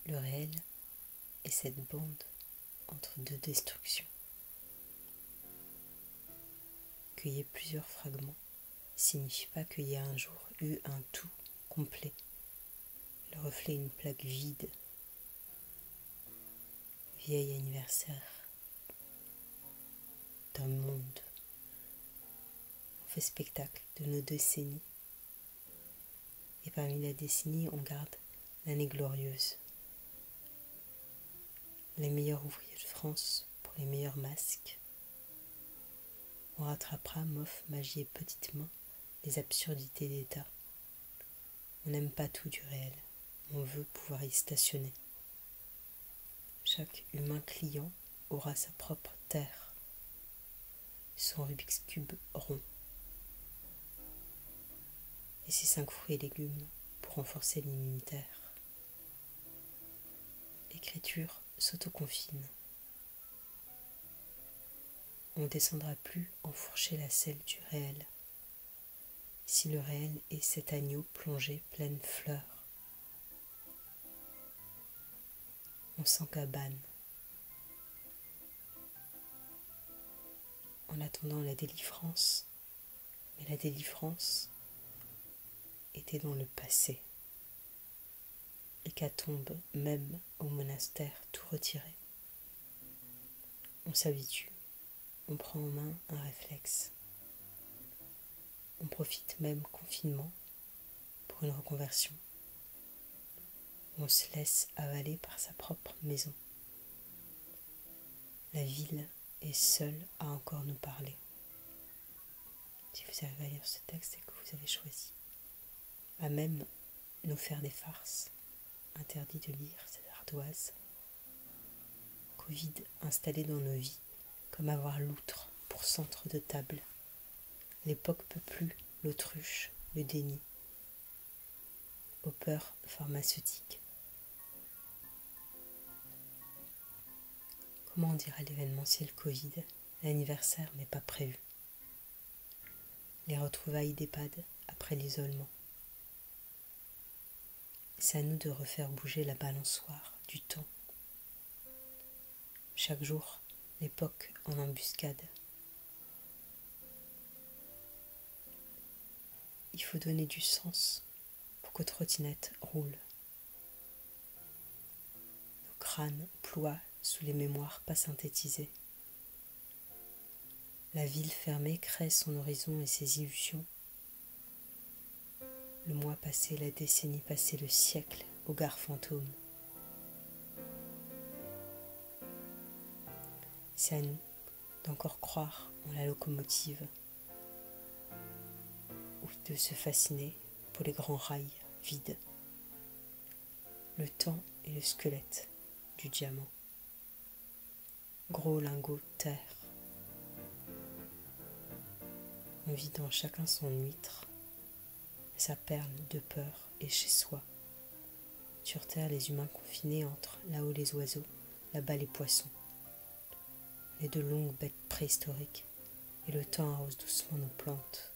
Le réel est cette bande entre deux destructions. Qu'il y ait plusieurs fragments signifie pas qu'il y a un jour eu un tout complet. Le reflet est une plaque vide. Vieil anniversaire d'un monde. On fait spectacle de nos décennies. Et parmi la décennie, on garde l'année glorieuse. Les meilleurs ouvriers de France pour les meilleurs masques. On rattrapera, mof, magie et petites mains, les absurdités d'État. On n'aime pas tout du réel. On veut pouvoir y stationner. Chaque humain client aura sa propre terre, son Rubik's Cube rond et ses 5 fruits et légumes pour renforcer l'immunitaire. L'écriture s'autoconfine. On ne descendra plus enfourcher la selle du réel. Si le réel est cet agneau plongé pleine fleur, on s'encabane. En attendant la délivrance, mais la délivrance était dans le passé. Hécatombe même au monastère tout retiré. On s'habitue, on prend en main un réflexe. On profite même confinement pour une reconversion. On se laisse avaler par sa propre maison. La ville est seule à encore nous parler. Si vous arrivez à lire ce texte, c'est que vous avez choisi. À même nous faire des farces. Interdit de lire cette ardoise. Covid installé dans nos vies, comme avoir l'outre pour centre de table. L'époque peut plus, l'autruche, le déni. Aux peurs pharmaceutiques. Comment on dira l'événementiel Covid? L'anniversaire n'est pas prévu. Les retrouvailles d'EHPAD après l'isolement. C'est à nous de refaire bouger la balançoire du temps. Chaque jour, l'époque en embuscade. Il faut donner du sens pour que trottinette roule. Nos crânes ploient sous les mémoires pas synthétisées. La ville fermée crée son horizon et ses illusions. Le mois passé, la décennie passée, le siècle au gare fantôme. C'est à nous d'encore croire en la locomotive ou de se fasciner pour les grands rails vides. Le temps est le squelette du diamant. Gros lingot de terre. On vit dans chacun son huître, sa perle de peur est chez soi. Sur terre, les humains confinés entre là-haut les oiseaux, là-bas les poissons. Les deux longues bêtes préhistoriques, et le temps arrose doucement nos plantes.